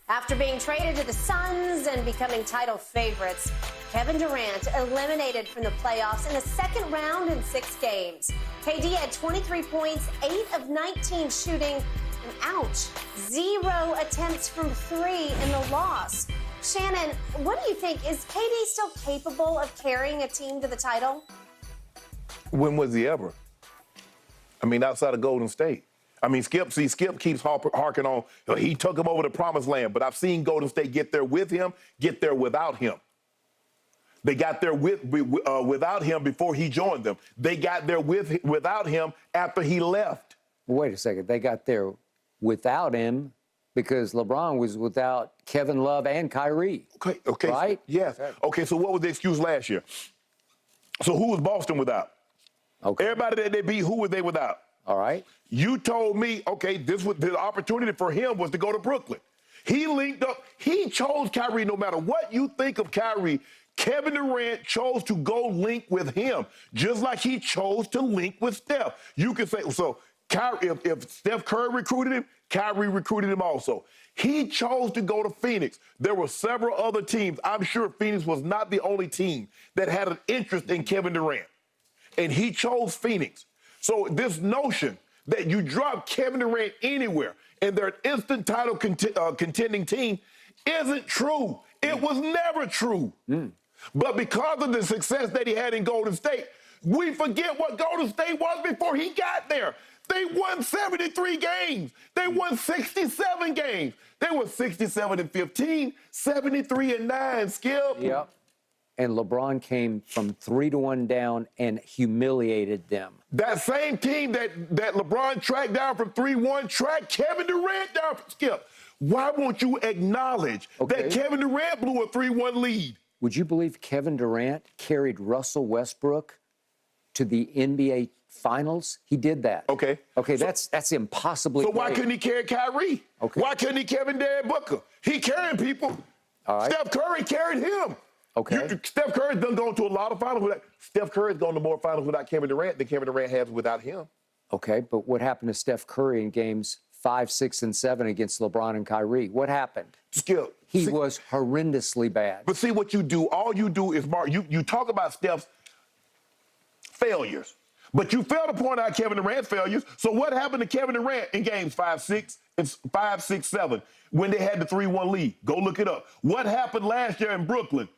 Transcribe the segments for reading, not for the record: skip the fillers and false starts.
After being traded to the Suns and becoming title favorites, Kevin Durant eliminated from the playoffs in the second round in 6 games. KD had 23 points, 8 of 19 shooting, and ouch, 0 attempts from 3 in the loss. Shannon, what do you think? Is KD still capable of carrying a team to the title? When was he ever? I mean, outside of Golden State. I mean, Skip keeps harking on, he took him over the promised land, but I've seen Golden State get there with him, get there without him. They got there without him before he joined them. They got there without him after he left. Wait a second. They got there without him because LeBron was without Kevin Love and Kyrie. Okay. Right? Yes. Okay, so what was the excuse last year? So who was Boston without? Okay. Everybody that they beat, who were they without? All right. You told me, okay, this was the opportunity for him was to go to Brooklyn. He linked up. He chose Kyrie. No matter what you think of Kyrie, Kevin Durant chose to go link with him, just like he chose to link with Steph. You can say, so Kyrie, if Steph Curry recruited him, Kyrie recruited him also. He chose to go to Phoenix. There were several other teams. I'm sure Phoenix was not the only team that had an interest in Kevin Durant. And he chose Phoenix. So this notion that you drop Kevin Durant anywhere and they're an instant title contending team isn't true. It was never true. But because of the success that he had in Golden State, we forget what Golden State was before he got there. They won 73 games. They won 67 games. They were 67-15, 73-9, Skip. Yep. And LeBron came from 3-1 down and humiliated them. That same team that LeBron tracked down from 3-1 tracked Kevin Durant down from Skip. Why won't you acknowledge that Kevin Durant blew a 3-1 lead? Would you believe Kevin Durant carried Russell Westbrook to the NBA Finals? He did that. Okay. Okay, that's impossibly So why great. couldn't he carry Kyrie? Okay. Why couldn't he carry Devin Booker? He carrying people. All right. Steph Curry carried him. Okay. Steph Curry's done gone to a lot of finals without. Steph Curry's gone to more finals without Kevin Durant than Kevin Durant has without him. Okay, but what happened to Steph Curry in games 5, 6, and 7 against LeBron and Kyrie? What happened? Skip. He was horrendously bad. But see what you do. All you do is mark. You talk about Steph's failures, but you fail to point out Kevin Durant's failures. So what happened to Kevin Durant in games 5, 6, 7 when they had the 3-1 lead? Go look it up. What happened last year in Brooklyn?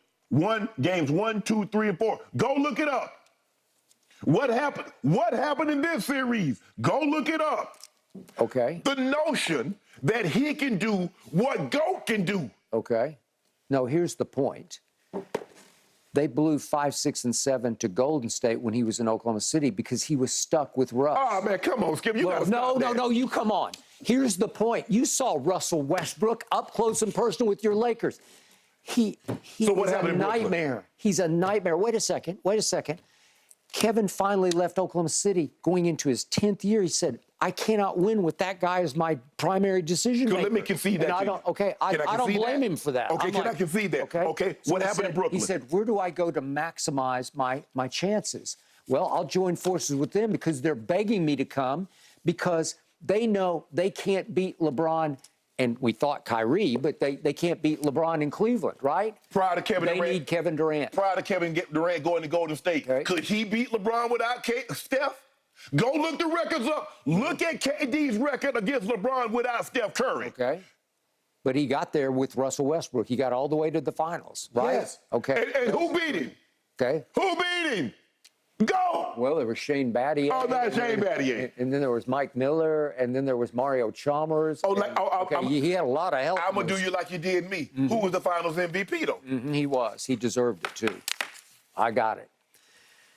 Games 1, 2, 3, and 4. Go look it up. What happened? What happened in this series? Go look it up. Okay. The notion that he can do what GOAT can do. Okay. No, here's the point. They blew 5, 6, and 7 to Golden State when he was in Oklahoma City because he was stuck with Russ. Oh, man, come on, Skip. You gotta stop that. No, you come on. Here's the point. You saw Russell Westbrook up close and personal with your Lakers. He So what was happened a in Brooklyn? nightmare. He's a nightmare. Wait a second. Kevin finally left Oklahoma City going into his 10th year. He said, I cannot win with that guy as my primary decision maker. Let me concede that. And I don't blame him for that. Okay, I concede that? Okay, So what happened in Brooklyn? He said, where do I go to maximize my chances? Well, I'll join forces with them because they're begging me to come because they know they can't beat LeBron. And we thought Kyrie, but they can't beat LeBron in Cleveland, right? Prior to Kevin Durant. They need Kevin Durant. Prior to Kevin Durant going to Golden State. Okay. Could he beat LeBron without Steph? Go look the records up. Look at KD's record against LeBron without Steph Curry. Okay. But he got there with Russell Westbrook. He got all the way to the finals, right? Yes. Okay. And who beat him? Okay. Who beat him? Go! Well, there was Shane Battier. Oh, not Shane Battier. And then there was Mike Miller, and then there was Mario Chalmers. He had a lot of help. I'm going to do you like you did me. Who was the finals MVP, though? He was. He deserved it, too. I got it.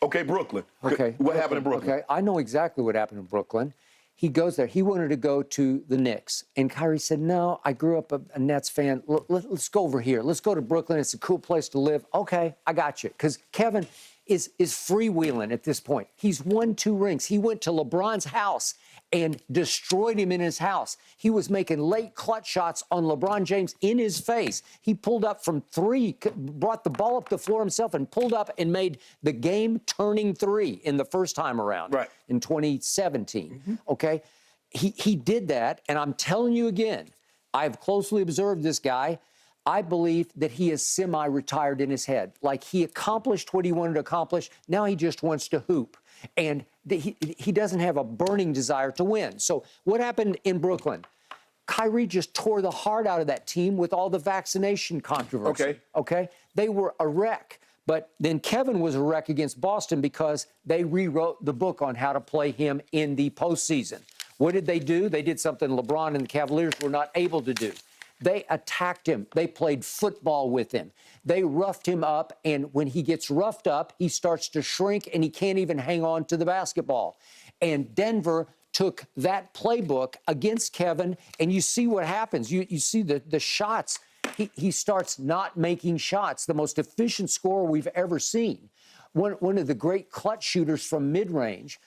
Okay, Brooklyn. Okay. What happened in Brooklyn? Okay, I know exactly what happened in Brooklyn. He goes there. He wanted to go to the Knicks. And Kyrie said, no, I grew up a Nets fan. Let's go over here. Let's go to Brooklyn. It's a cool place to live. Okay, I got you. Because Kevin is freewheeling at this point. He's won 2 rings. He went to LeBron's house and destroyed him in his house. He was making late clutch shots on LeBron James in his face. He pulled up from 3, brought the ball up the floor himself and pulled up and made the game-turning 3 in the first time around in 2017, okay? He did that, and I'm telling you again, I've closely observed this guy. I believe that he is semi-retired in his head. Like, he accomplished what he wanted to accomplish. Now he just wants to hoop. And he doesn't have a burning desire to win. So what happened in Brooklyn? Kyrie just tore the heart out of that team with all the vaccination controversy. Okay? They were a wreck. But then Kevin was a wreck against Boston because they rewrote the book on how to play him in the postseason. What did they do? They did something LeBron and the Cavaliers were not able to do. They attacked him. They played football with him. They roughed him up, and when he gets roughed up, he starts to shrink, and he can't even hang on to the basketball. And Denver took that playbook against Kevin, and you see what happens. You see the shots. He starts not making shots, the most efficient scorer we've ever seen. One of the great clutch shooters from mid-range.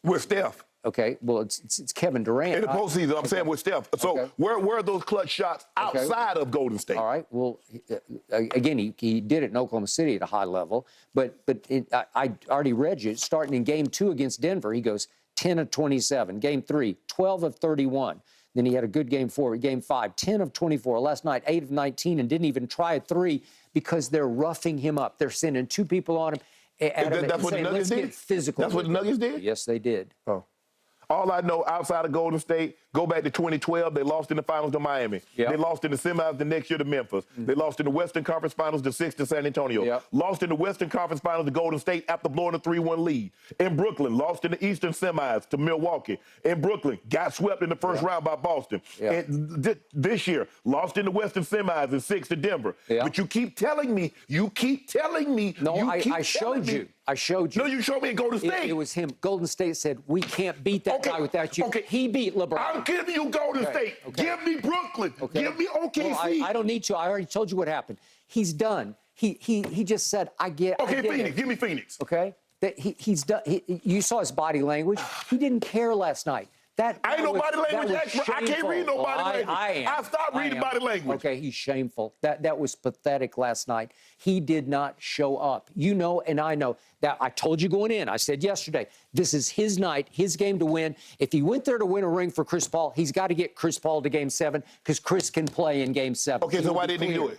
With Steph. Okay, well, it's Kevin Durant. In the postseason, I'm saying with Steph. So where are those clutch shots outside of Golden State? All right, well, again, he did it in Oklahoma City at a high level. But I already read you, starting in Game 2 against Denver, he goes 10 of 27. Game 3, 12 of 31. Then he had a good Game 4. Game 5, 10 of 24. Last night, 8 of 19, and didn't even try a 3 because they're roughing him up. They're sending 2 people on him. That's what the Nuggets did? Get physical. That's what the Nuggets did? Yes, they did. Oh. All I know outside of Golden State, go back to 2012, they lost in the finals to Miami. Yep. They lost in the semis the next year to Memphis. They lost in the Western Conference Finals to 6 to San Antonio. Yep. Lost in the Western Conference Finals to Golden State after blowing a 3-1 lead. In Brooklyn, lost in the Eastern semis to Milwaukee. In Brooklyn, got swept in the first round by Boston. And this year, lost in the Western semis in 6 to Denver. But you keep telling me. No, I showed you. I showed you. No, you showed me in Golden State. It was him. Golden State said, we can't beat that guy without you. Okay. He beat LeBron. I'm giving you Golden State. Give me Brooklyn. Give me OKC. Well, I don't need to. I already told you what happened. He's done. He just said, I get Phoenix. it. Give me Phoenix. Okay? That he's done. You saw his body language. He didn't care last night. I ain't no body language expert. I can't read no body language. I stopped reading body language. Okay, he's shameful. That was pathetic last night. He did not show up. You know, and I know that. I told you going in. I said yesterday, this is his night, his game to win. If he went there to win a ring for Chris Paul, he's got to get Chris Paul to Game 7 because Chris can play in Game 7. Okay, so why didn't he do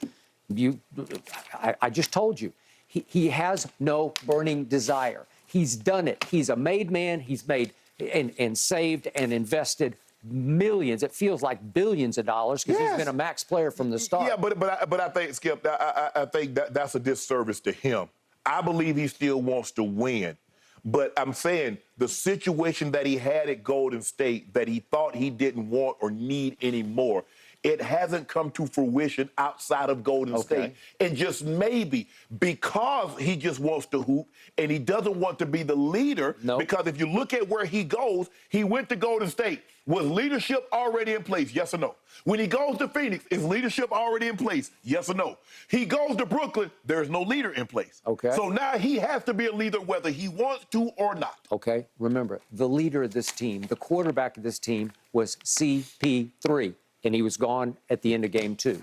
it? I just told you. He has no burning desire. He's done it. He's a made man. He's made and saved and invested millions. It feels like billions of dollars because he's been a max player from the start. Yeah, but I think, Skip, I think that's a disservice to him. I believe he still wants to win. But I'm saying the situation that he had at Golden State that he thought he didn't want or need anymore, it hasn't come to fruition outside of Golden State. And just maybe because he just wants to hoop and he doesn't want to be the leader, because if you look at where he goes, he went to Golden State. Was leadership already in place? Yes or no? When he goes to Phoenix, is leadership already in place? Yes or no? He goes to Brooklyn, there's no leader in place. Okay. So now he has to be a leader whether he wants to or not. Okay, remember, the leader of this team, the quarterback of this team was CP3. And he was gone at the end of Game 2.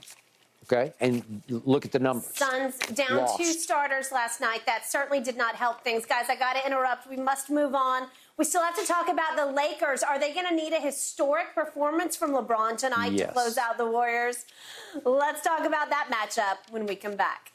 Okay? And look at the numbers. Suns down 2 starters last night. That certainly did not help things. Guys, I got to interrupt. We must move on. We still have to talk about the Lakers. Are they going to need a historic performance from LeBron tonight to close out the Warriors? Let's talk about that matchup when we come back.